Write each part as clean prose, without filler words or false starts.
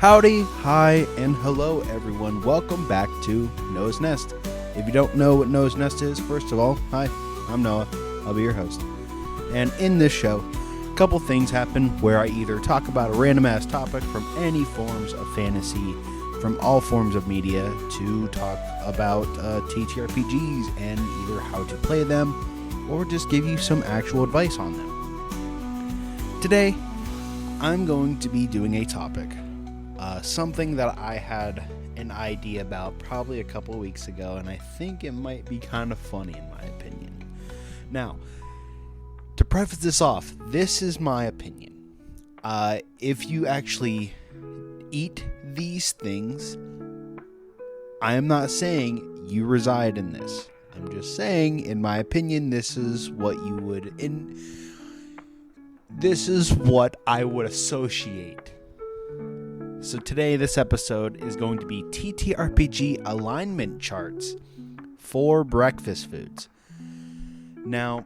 Howdy, hi, and hello everyone. Welcome back to Noah's Nest. If you don't know what Noah's Nest is, first of all, hi, I'm Noah. I'll be your host. And in this show, a couple things happen where I either talk about a random ass topic from any forms of fantasy, from all forms of media, to talk about TTRPGs and either how to play them or just give you some actual advice on them. Today, I'm going to be doing a topic. Something that I had an idea about probably a couple of weeks ago, and I think it might be kind of funny in my opinion. Now, to preface this off, this is my opinion. If you actually eat these things, I am not saying you reside in this. I'm just saying, in my opinion, this is what you would this is what I would associate. So today, this episode is going to be TTRPG alignment charts for breakfast foods. Now,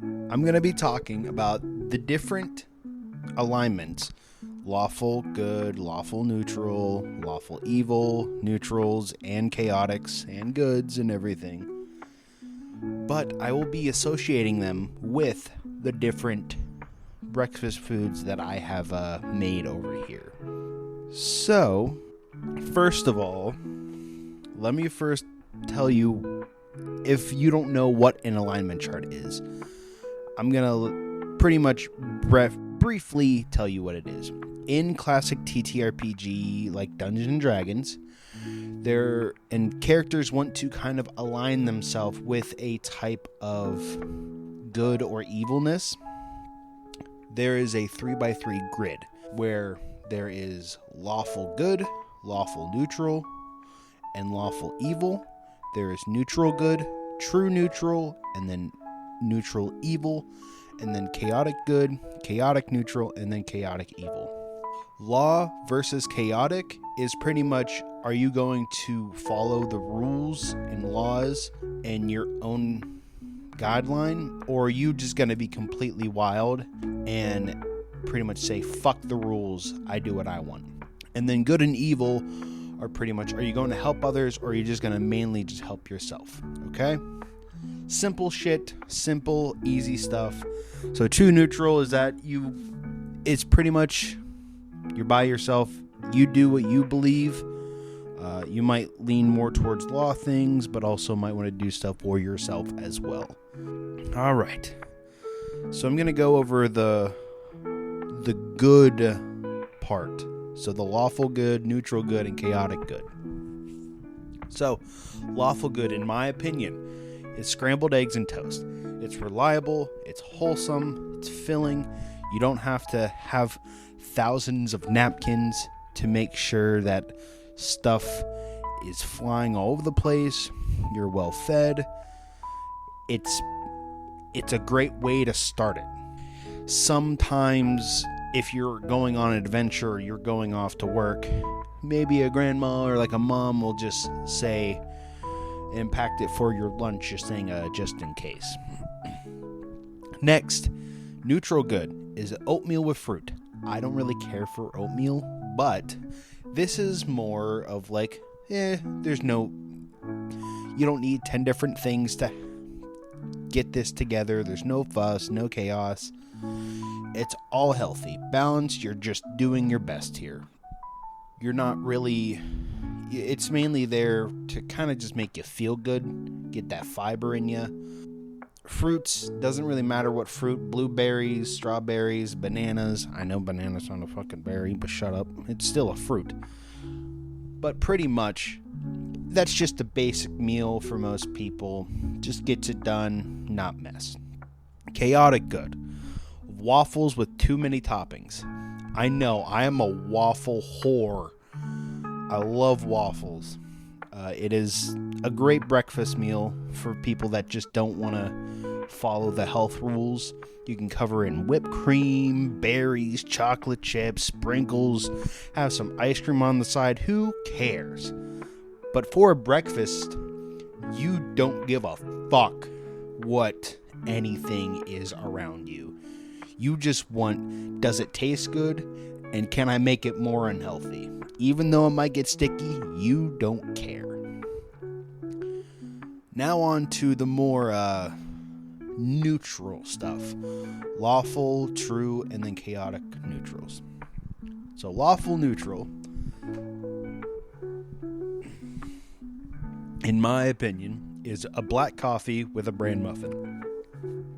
I'm going to be talking about the different alignments: lawful good, lawful neutral, lawful evil, neutrals, and chaotics, and goods, and everything. But I will be associating them with the different breakfast foods that I have made over here. So, first of all, let me first tell you, if you don't know what an alignment chart is, I'm going to pretty much briefly tell you what it is. In classic TTRPG, like Dungeons & Dragons, characters want to kind of align themselves with a type of good or evilness. There is a 3x3 grid where there is lawful good, lawful neutral, and lawful evil. There is neutral good, true neutral, and then neutral evil, and then chaotic good, chaotic neutral, and then chaotic evil. Law versus chaotic is pretty much, are you going to follow the rules and laws and your own guideline, or are you just going to be completely wild and pretty much say, fuck the rules, I do what I want? And then good and evil are pretty much, are you going to help others, or are you just going to mainly just help yourself? Okay? Simple shit, simple, easy stuff. So true neutral is that it's pretty much, you're by yourself, you do what you believe. You might lean more towards law things, but also might want to do stuff for yourself as well. All right. So I'm going to go over the good part. So the lawful good, neutral good, and chaotic good. So lawful good, in my opinion, is scrambled eggs and toast. It's reliable, it's wholesome, it's filling. You don't have to have thousands of napkins to make sure that stuff is flying all over the place. You're well fed. It's a great way to start it. Sometimes if you're going on an adventure, you're going off to work, maybe a grandma or like a mom will just say, and packed it for your lunch, just saying just in case. Next, neutral good is oatmeal with fruit. I don't really care for oatmeal, but this is more of like, you don't need 10 different things to get this together. There's no fuss, no chaos. It's all healthy, balanced. You're just doing your best here. You're not really, it's mainly there to kind of just make you feel good, get that fiber in you. Fruits, doesn't really matter what fruit, blueberries, strawberries, bananas. I know bananas aren't a fucking berry, but shut up. It's still a fruit. But pretty much, that's just a basic meal for most people. Just gets it done, not mess. Chaotic good. Waffles with too many toppings. I know, I am a waffle whore. I love waffles. It is a great breakfast meal for people that just don't want to follow the health rules. You can cover in whipped cream, berries, chocolate chips, sprinkles, have some ice cream on the side. Who cares? But for a breakfast, you don't give a fuck what anything is around you. You just want, does it taste good? And can I make it more unhealthy? Even though it might get sticky, you don't care. Now on to the more neutral stuff. Lawful, true, and then chaotic neutrals. So lawful neutral, in my opinion, is a black coffee with a bran muffin.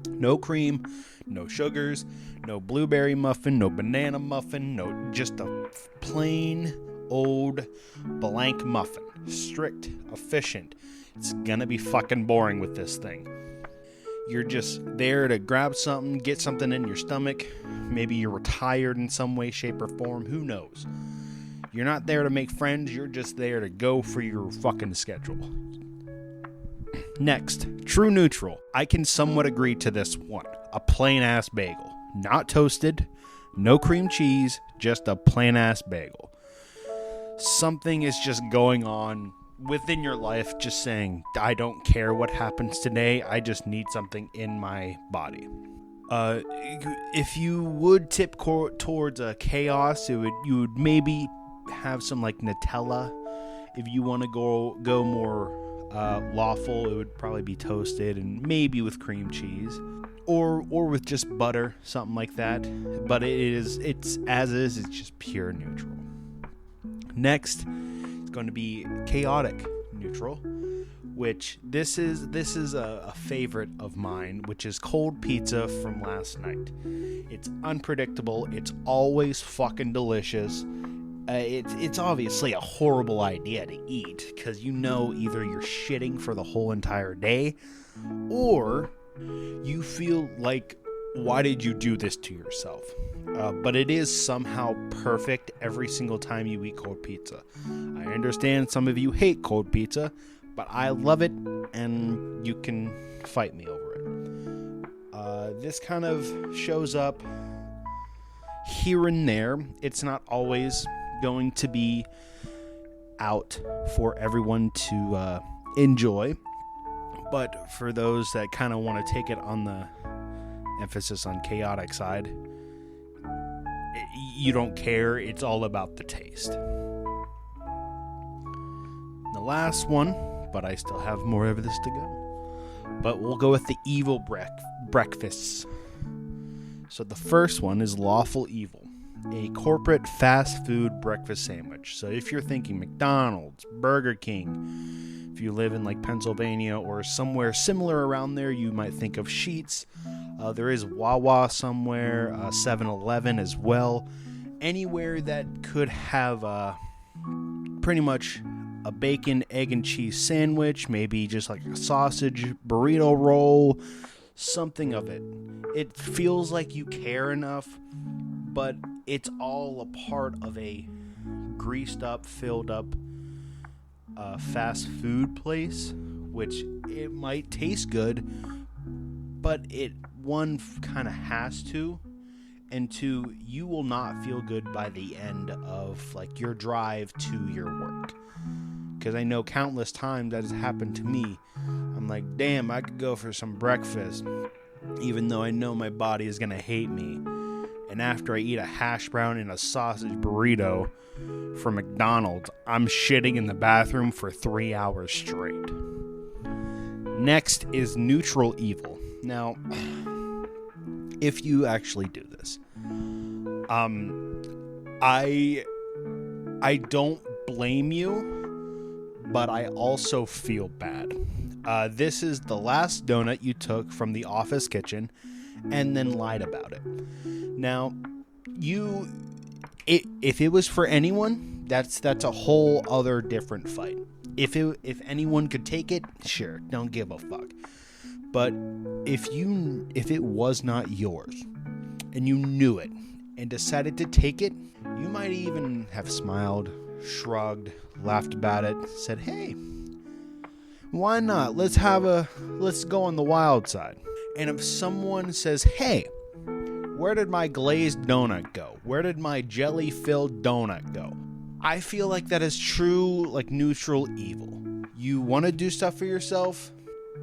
No cream, no sugars, no blueberry muffin, no banana muffin, no, just a plain old blank muffin. Strict, efficient. It's gonna be fucking boring with this thing. You're just there to grab something, get something in your stomach. Maybe you're retired in some way, shape, or form. Who knows? You're not there to make friends. You're just there to go for your fucking schedule. Next, true neutral. I can somewhat agree to this one. A plain ass bagel. Not toasted, no cream cheese, just a plain ass bagel. Something is just going on within your life, just saying, I don't care what happens today, I just need something in my body. If you would tip towards chaos, you would maybe have some like Nutella. If you want to go more lawful, it would probably be toasted and maybe with cream cheese, or with just butter, something like that. But it's just pure neutral. Next, it's going to be chaotic neutral, which this is a favorite of mine, which is cold pizza from last night. It's unpredictable. It's always fucking delicious. It's obviously a horrible idea to eat, because either you're shitting for the whole entire day, or you feel like, why did you do this to yourself? But it is somehow perfect every single time you eat cold pizza. I understand some of you hate cold pizza, but I love it, and you can fight me over it. This kind of shows up here and there. It's not always going to be out for everyone to enjoy, but for those that kind of want to take it on the emphasis on chaotic side, you don't care. It's all about the taste. The last one, but I still have more of this to go, but we'll go with the evil breakfasts. So the first one is lawful evil. A corporate fast food breakfast sandwich. So if you're thinking McDonald's, Burger King, if you live in like Pennsylvania or somewhere similar around there, you might think of Sheetz. There is Wawa somewhere, 7-Eleven as well. Anywhere that could have pretty much a bacon, egg, and cheese sandwich, maybe just like a sausage burrito roll, something of it. It feels like you care enough, but it's all a part of a greased up, filled up fast food place, which it might taste good, but it, one, kind of has to, and two, you will not feel good by the end of like your drive to your work. Because I know countless times that has happened to me. I'm like, damn, I could go for some breakfast, even though I know my body is going to hate me. And after I eat a hash brown and a sausage burrito from McDonald's, I'm shitting in the bathroom for 3 hours straight. Next is neutral evil. Now, if you actually do this, I don't blame you, but I also feel bad. This is the last donut you took from the office kitchen and then lied about it. Now, if it was for anyone, that's a whole other different fight. If anyone could take it, sure, don't give a fuck. But if it was not yours and you knew it and decided to take it, you might even have smiled, shrugged, laughed about it, said, "Hey, why not? Let's go on the wild side." And if someone says, "Hey, where did my glazed donut go? Where did my jelly-filled donut go?" I feel like that is true, like, neutral evil. You want to do stuff for yourself,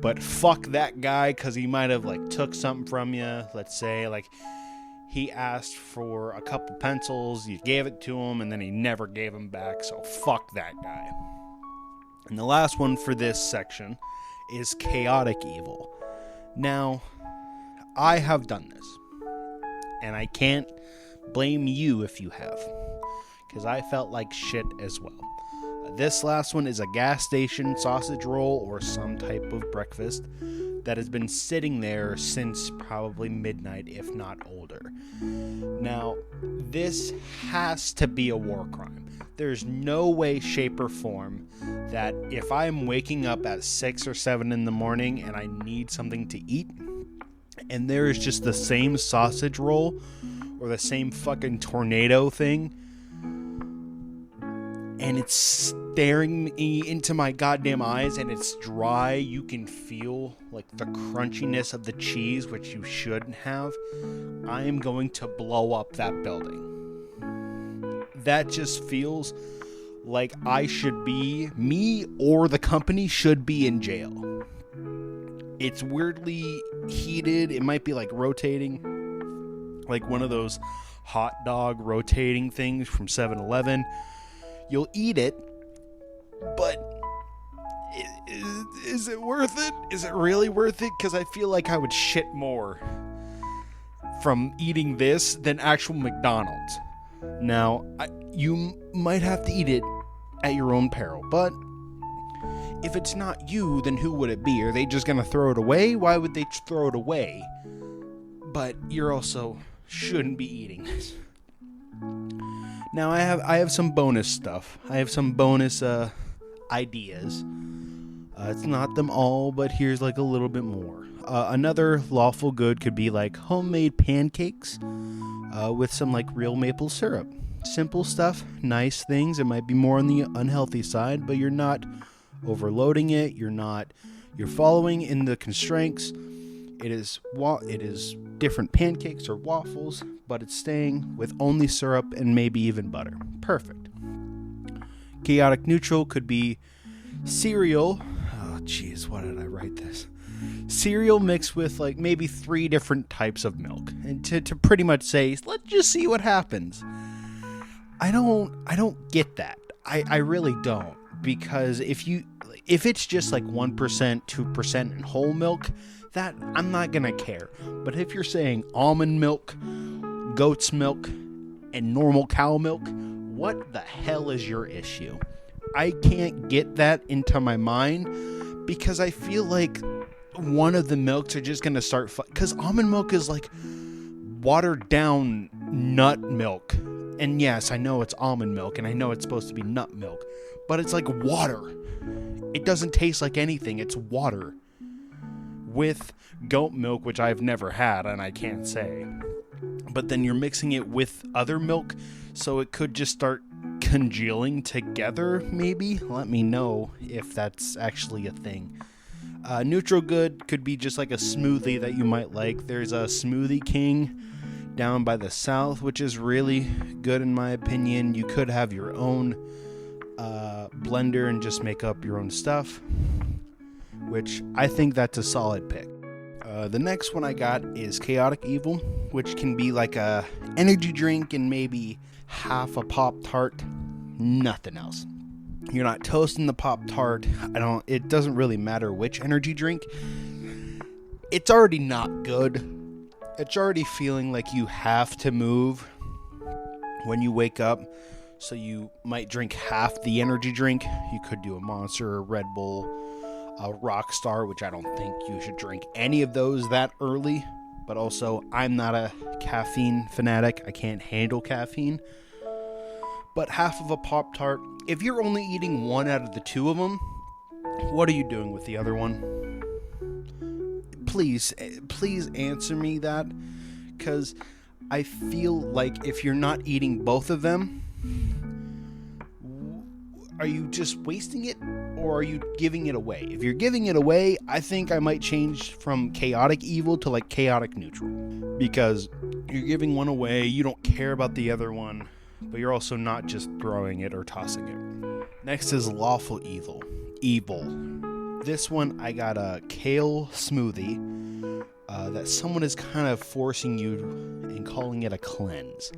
but fuck that guy, because he might have, like, took something from you. Let's say, like, he asked for a couple pencils, you gave it to him, and then he never gave them back, so fuck that guy. And the last one for this section is chaotic evil. Now, I have done this, and I can't blame you if you have, because I felt like shit as well. This last one is a gas station sausage roll or some type of breakfast that has been sitting there since probably midnight, if not older. Now, this has to be a war crime. There's no way, shape, or form that if I'm waking up at 6 or 7 in the morning and I need something to eat, and there is just the same sausage roll or the same fucking tornado thing, and it's staring me into my goddamn eyes and it's dry, you can feel like the crunchiness of the cheese, which you shouldn't have, I am going to blow up that building. That just feels like I should be, me or the company should be in jail. It's weirdly heated. It might be like rotating, like one of those hot dog rotating things from 7-Eleven. You'll eat it, but is it worth it? Is it really worth it? Because I feel like I would shit more from eating this than actual McDonald's. Now, you might have to eat it at your own peril, but if it's not you, then who would it be? Are they just going to throw it away? Why would they throw it away? But you're also shouldn't be eating this. Now, I have some bonus stuff. I have some bonus ideas. It's not them all, but here's like a little bit more. Another lawful good could be like homemade pancakes with some like real maple syrup. Simple stuff, nice things. It might be more on the unhealthy side, but you're not overloading it. You're following in the constraints. It is different pancakes or waffles, but it's staying with only syrup and maybe even butter. Perfect. Chaotic neutral could be cereal. Oh, jeez, why did I write this? Cereal mixed with like maybe 3 different types of milk, and to pretty much say, let's just see what happens. I don't get that. I really don't, because if it's just like 1%, 2% in whole milk, that I'm not gonna care. But if you're saying almond milk, goat's milk, and normal cow milk, what the hell is your issue? I can't get that into my mind, because I feel like one of the milks are just gonna start, because almond milk is like watered down nut milk. And yes, I know it's almond milk, and I know it's supposed to be nut milk, but it's like water. It doesn't taste like anything. It's water with goat milk, which I've never had, and I can't say. But then you're mixing it with other milk, so it could just start congealing together, maybe? Let me know if that's actually a thing. Neutral good could be just like a smoothie that you might like. There's a Smoothie King down by the south, which is really good in my opinion. You could have your own blender and just make up your own stuff, which I think that's a solid pick. The next one I got is Chaotic Evil, which can be like a energy drink and maybe half a Pop-Tart, nothing else. You're not toasting the Pop-Tart. It doesn't really matter which energy drink. It's already not good. It's already feeling like you have to move when you wake up. So you might drink half the energy drink. You could do a Monster, a Red Bull, a Rockstar, which I don't think you should drink any of those that early. But also, I'm not a caffeine fanatic. I can't handle caffeine. But half of a Pop-Tart, if you're only eating one out of the 2 of them, what are you doing with the other one? Please answer me that, because I feel like if you're not eating both of them, are you just wasting it, or are you giving it away? If you're giving it away, I think I might change from chaotic evil to like chaotic neutral, because you're giving one away, you don't care about the other one, but you're also not just throwing it or tossing it. Next is lawful evil. This one, I got a kale smoothie. that someone is kind of forcing you and calling it a cleanse.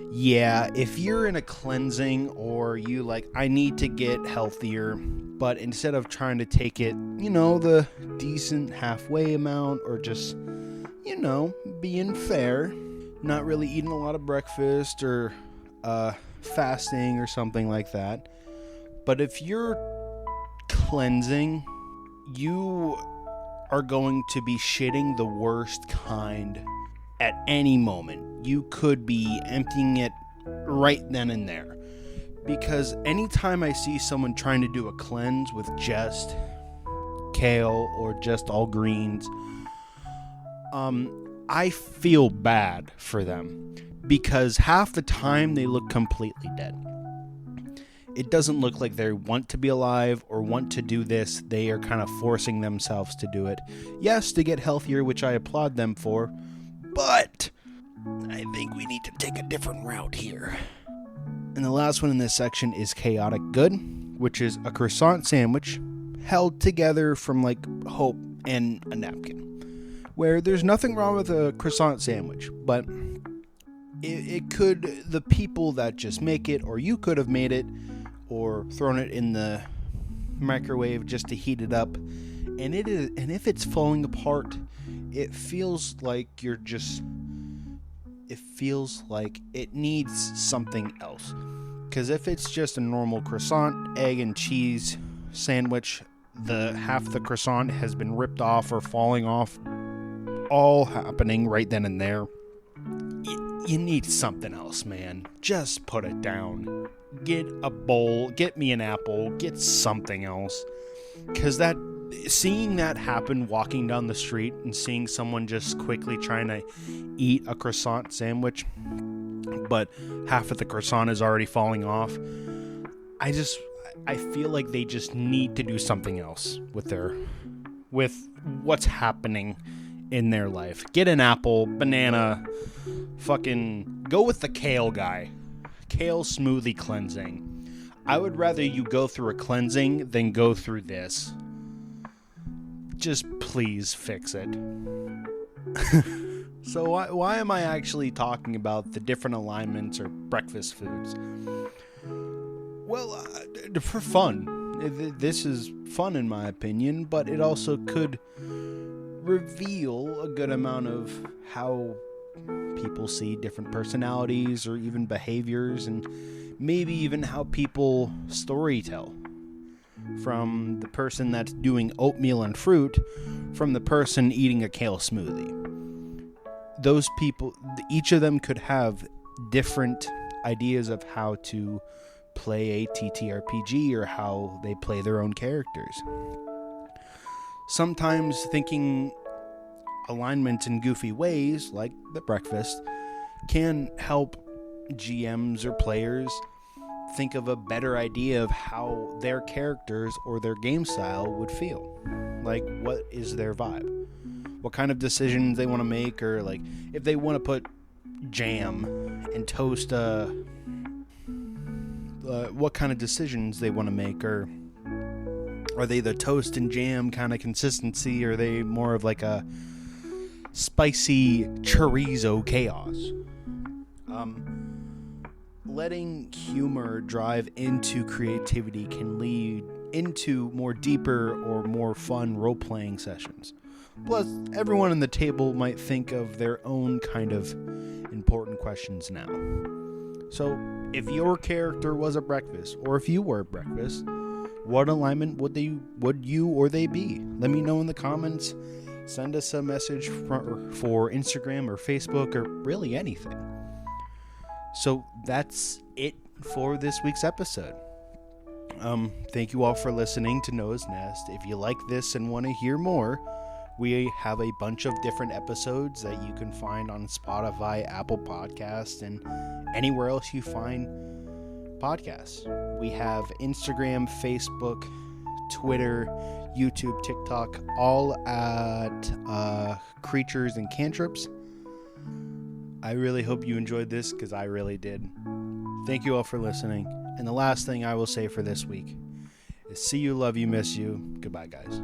Yeah, if you're in a cleansing or you like, I need to get healthier, but instead of trying to take it, the decent halfway amount or just, being fair, not really eating a lot of breakfast or fasting or something like that. But if you're cleansing, you are going to be shitting the worst kind at any moment. You could be emptying it right then and there. Because anytime I see someone trying to do a cleanse with just kale or just all greens, I feel bad for them. Because half the time they look completely dead. It doesn't look like they want to be alive or want to do this. They are kind of forcing themselves to do it. Yes, to get healthier, which I applaud them for. But I think we need to take a different route here. And the last one in this section is Chaotic Good, which is a croissant sandwich held together from like hope and a napkin. Where there's nothing wrong with a croissant sandwich, but it could, the people that just make it, or you could have made it, or thrown it in the microwave just to heat it up, and if it's falling apart, it feels like it needs something else. Because if it's just a normal croissant, egg and cheese sandwich, the half the croissant has been ripped off or falling off, all happening right then and there. You need something else, man. Just put it down. Get a bowl, get me an apple, get something else. Because seeing that happen walking down the street and seeing someone just quickly trying to eat a croissant sandwich, but half of the croissant is already falling off, I feel like they just need to do something else with what's happening in their life. Get an apple, banana, fucking go with the kale guy. Kale smoothie cleansing. I would rather you go through a cleansing than go through this. Just please fix it. So why am I actually talking about the different alignments or breakfast foods? Well, for fun. This is fun in my opinion, but it also could reveal a good amount of how people see different personalities or even behaviors, and maybe even how people storytell. From the person that's doing oatmeal and fruit, from the person eating a kale smoothie. Those people, each of them could have different ideas of how to play a TTRPG or how they play their own characters. Sometimes thinking alignment in goofy ways, like the breakfast, can help GMs or players think of a better idea of how their characters or their game style would feel. Like, what is their vibe? What kind of decisions they want to make, or like if they want to put jam and toast, what kind of decisions they want to make, or are they the toast and jam kind of consistency, or are they more of like a spicy chorizo chaos? Letting humor drive into creativity can lead into more deeper or more fun role-playing sessions. Plus, everyone on the table might think of their own kind of important questions now. So, if your character was a breakfast, or if you were a breakfast, what alignment would you or they be? Let me know in the comments. Send us a message for Instagram or Facebook or really anything. So that's it for this week's episode. Thank you all for listening to Noah's Nest. If you like this and want to hear more, we have a bunch of different episodes that you can find on Spotify, Apple Podcasts, and anywhere else you find podcasts. We have Instagram, Facebook, Twitter, YouTube, TikTok, all at Creatures and Cantrips. I really hope you enjoyed this, because I really did. Thank you all for listening. And the last thing I will say for this week is see you, love you, miss you. Goodbye, guys.